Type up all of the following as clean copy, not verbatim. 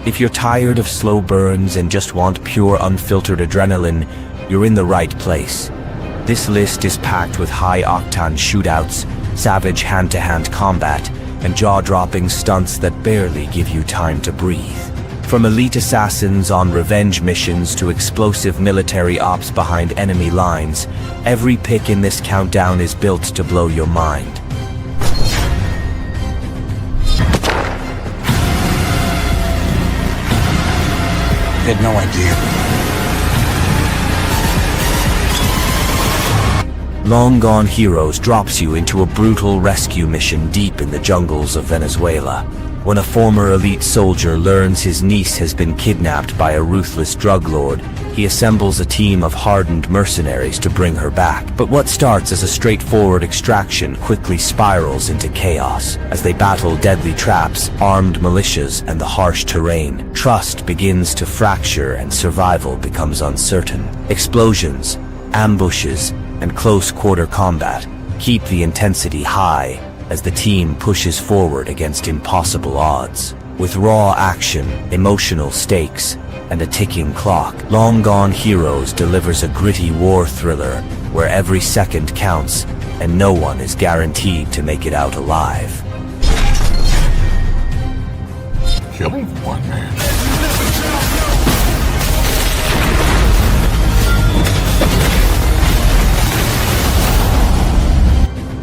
If you're tired of slow burns and just want pure unfiltered adrenaline, you're in the right place. This list is packed with high-octane shootouts, savage hand-to-hand combat, and jaw-dropping stunts that barely give you time to breathe. From elite assassins on revenge missions to explosive military ops behind enemy lines, every pick in this countdown is built to blow your mind. I had no idea. Long Gone Heroes drops you into a brutal rescue mission deep in the jungles of Venezuela. When a former elite soldier learns his niece has been kidnapped by a ruthless drug lord, he assembles a team of hardened mercenaries to bring her back. But what starts as a straightforward extraction quickly spirals into chaos. As they battle deadly traps, armed militias, and the harsh terrain, trust begins to fracture and survival becomes uncertain. Explosions, ambushes, and close-quarter combat keep the intensity high as the team pushes forward against impossible odds. With raw action, emotional stakes, and a ticking clock, Long Gone Heroes delivers a gritty war thriller where every second counts and no one is guaranteed to make it out alive. Killing one man.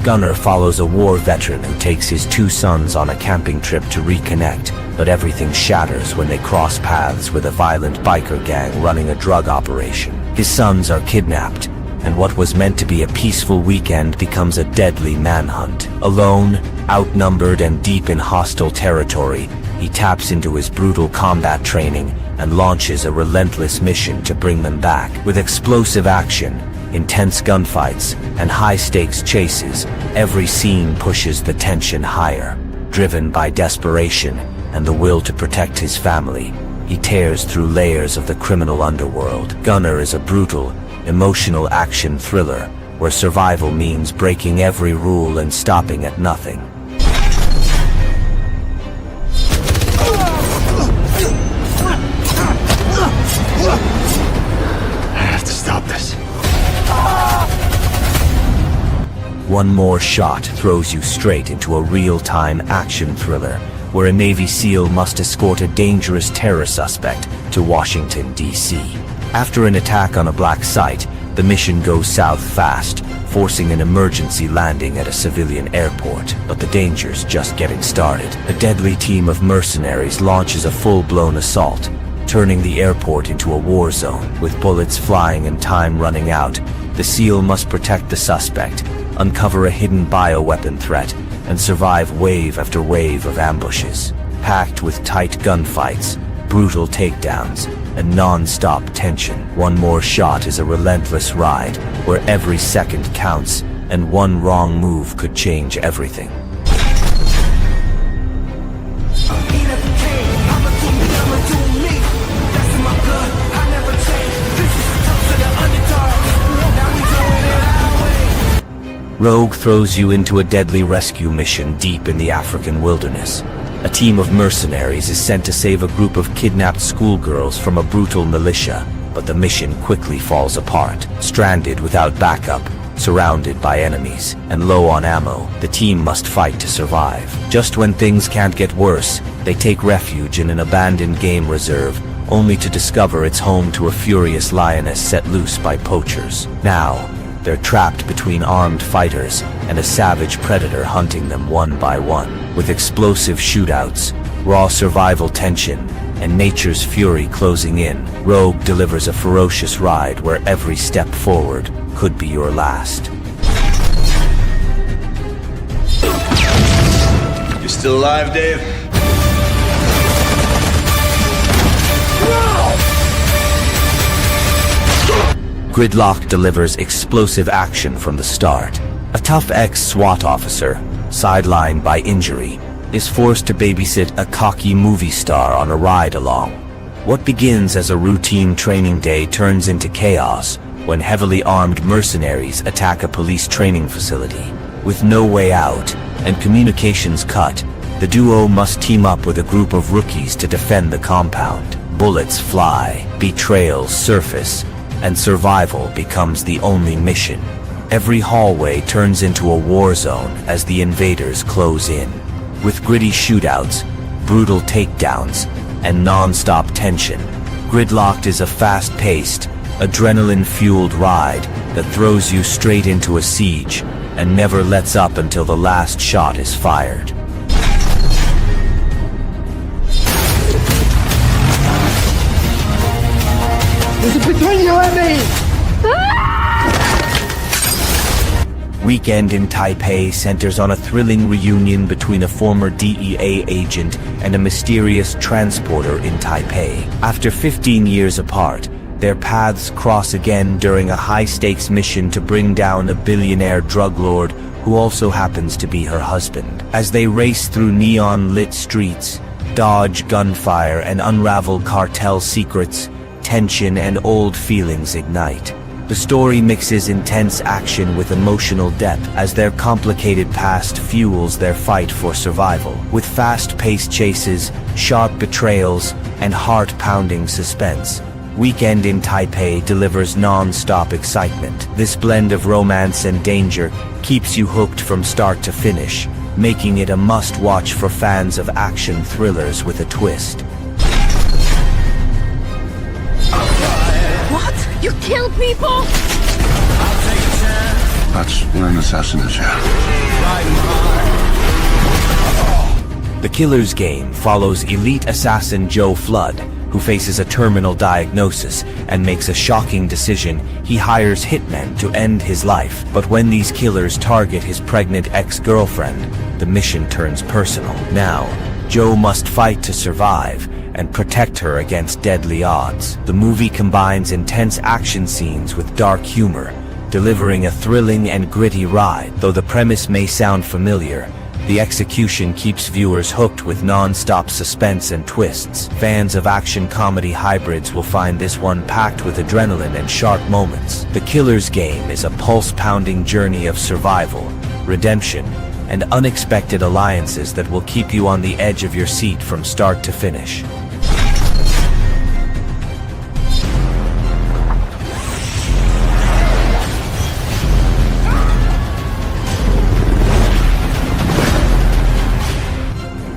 Gunner follows a war veteran who takes his two sons on a camping trip to reconnect, but everything shatters when they cross paths with a violent biker gang running a drug operation. His sons are kidnapped, and what was meant to be a peaceful weekend becomes a deadly manhunt. Alone, outnumbered, and deep in hostile territory, he taps into his brutal combat training and launches a relentless mission to bring them back. With explosive action, intense gunfights, and high-stakes chases, every scene pushes the tension higher. Driven by desperation and the will to protect his family, he tears through layers of the criminal underworld. Gunner is a brutal, emotional action thriller where survival means breaking every rule and stopping at nothing. I have to stop this. One more shot throws you straight into a real-time action thriller where a Navy SEAL must escort a dangerous terror suspect to Washington, D.C. After an attack on a black site, the mission goes south fast, forcing an emergency landing at a civilian airport. But the danger's just getting started. A deadly team of mercenaries launches a full-blown assault, turning the airport into a war zone. With bullets flying and time running out, the SEAL must protect the suspect, uncover a hidden bioweapon threat, and survive wave after wave of ambushes. Packed with tight gunfights, brutal takedowns, and non-stop tension, one more shot is a relentless ride where every second counts and one wrong move could change everything. Rogue throws you into a deadly rescue mission deep in the African wilderness. A team of mercenaries is sent to save a group of kidnapped schoolgirls from a brutal militia, but the mission quickly falls apart. Stranded without backup, surrounded by enemies, and low on ammo, the team must fight to survive. Just when things can't get worse, they take refuge in an abandoned game reserve, only to discover it's home to a furious lioness set loose by poachers. Now, they're trapped between armed fighters and a savage predator hunting them one by one. With explosive shootouts, raw survival tension, and nature's fury closing in, Rogue delivers a ferocious ride where every step forward could be your last. You still alive, Dave? Gridlock delivers explosive action from the start. A tough ex-SWAT officer, sidelined by injury, is forced to babysit a cocky movie star on a ride-along. What begins as a routine training day turns into chaos when heavily armed mercenaries attack a police training facility. With no way out and communications cut, The duo must team up with a group of rookies to defend the compound. Bullets fly, betrayals surface, and survival becomes the only mission. Every hallway turns into a war zone as the invaders close in. With gritty shootouts, brutal takedowns, and non-stop tension, Gridlocked is a fast-paced, adrenaline-fueled ride that throws you straight into a siege and never lets up until the last shot is fired. Is it between you and me? Weekend in Taipei centers on a thrilling reunion between a former DEA agent and a mysterious transporter in Taipei. After 15 years apart, their paths cross again during a high-stakes mission to bring down a billionaire drug lord who also happens to be her husband. As they race through neon-lit streets, dodge gunfire and unravel cartel secrets, tension and old feelings ignite. The story mixes intense action with emotional depth as their complicated past fuels their fight for survival. With fast-paced chases, sharp betrayals, and heart-pounding suspense, Weekend in Taipei delivers non-stop excitement. This blend of romance and danger keeps you hooked from start to finish, making it a must-watch for fans of action thrillers with a twist. What? You kill people? That's where an assassin is, yeah. The Killer's Game follows elite assassin Joe Flood, who faces a terminal diagnosis and makes a shocking decision. He hires hitmen to end his life. But when these killers target his pregnant ex-girlfriend, the mission turns personal. Now, Joe must fight to survive and protect her against deadly odds. The movie combines intense action scenes with dark humor, delivering a thrilling and gritty ride. Though the premise may sound familiar, the execution keeps viewers hooked with non-stop suspense and twists. Fans of action comedy hybrids will find this one packed with adrenaline and sharp moments. The Killer's Game is a pulse-pounding journey of survival, redemption, and unexpected alliances that will keep you on the edge of your seat from start to finish.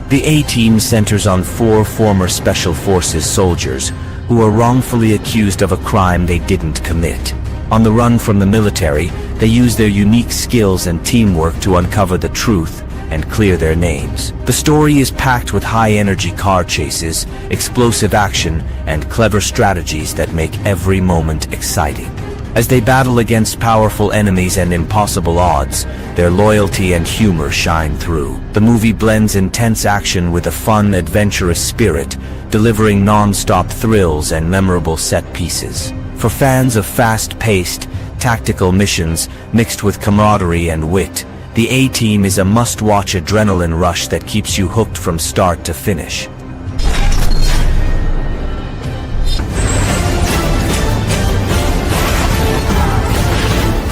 The A-Team centers on 4 former Special Forces soldiers who are wrongfully accused of a crime they didn't commit. On the run from the military, they use their unique skills and teamwork to uncover the truth and clear their names. The story is packed with high-energy car chases, explosive action, and clever strategies that make every moment exciting. As they battle against powerful enemies and impossible odds, their loyalty and humor shine through. The movie blends intense action with a fun, adventurous spirit, delivering non-stop thrills and memorable set pieces. For fans of fast-paced, tactical missions mixed with camaraderie and wit, the A-Team is a must-watch adrenaline rush that keeps you hooked from start to finish.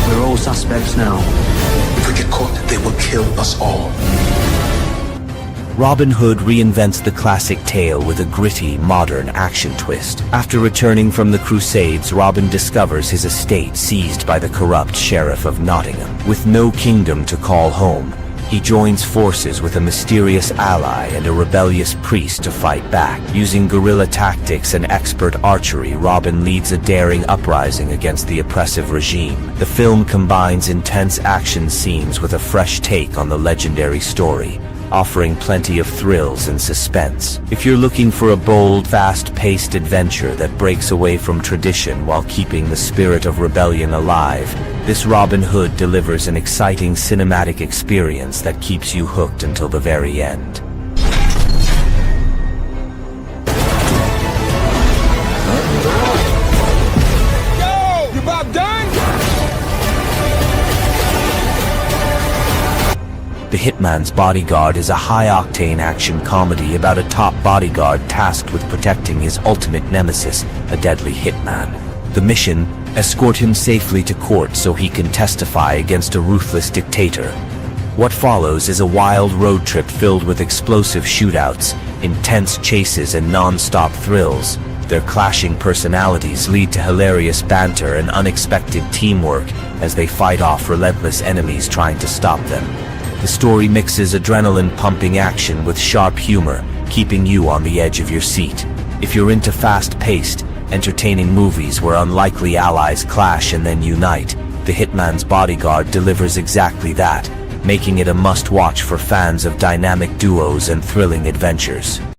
We're all suspects now. If we get caught, they will kill us all. Robin Hood reinvents the classic tale with a gritty, modern action twist. After returning from the Crusades, Robin discovers his estate seized by the corrupt Sheriff of Nottingham. With no kingdom to call home, he joins forces with a mysterious ally and a rebellious priest to fight back. Using guerrilla tactics and expert archery, Robin leads a daring uprising against the oppressive regime. The film combines intense action scenes with a fresh take on the legendary story, offering plenty of thrills and suspense. If you're looking for a bold, fast-paced adventure that breaks away from tradition while keeping the spirit of rebellion alive, this Robin Hood delivers an exciting cinematic experience that keeps you hooked until the very end. Yo! You about done? The Hitman's Bodyguard is a high-octane action comedy about a top bodyguard tasked with protecting his ultimate nemesis, a deadly hitman. The mission: escort him safely to court so he can testify against a ruthless dictator. What follows is a wild road trip filled with explosive shootouts, intense chases, and non-stop thrills. Their clashing personalities lead to hilarious banter and unexpected teamwork as they fight off relentless enemies trying to stop them. The story mixes adrenaline-pumping action with sharp humor, keeping you on the edge of your seat. If you're into fast-paced, entertaining movies where unlikely allies clash and then unite, The Hitman's Bodyguard delivers exactly that, making it a must-watch for fans of dynamic duos and thrilling adventures.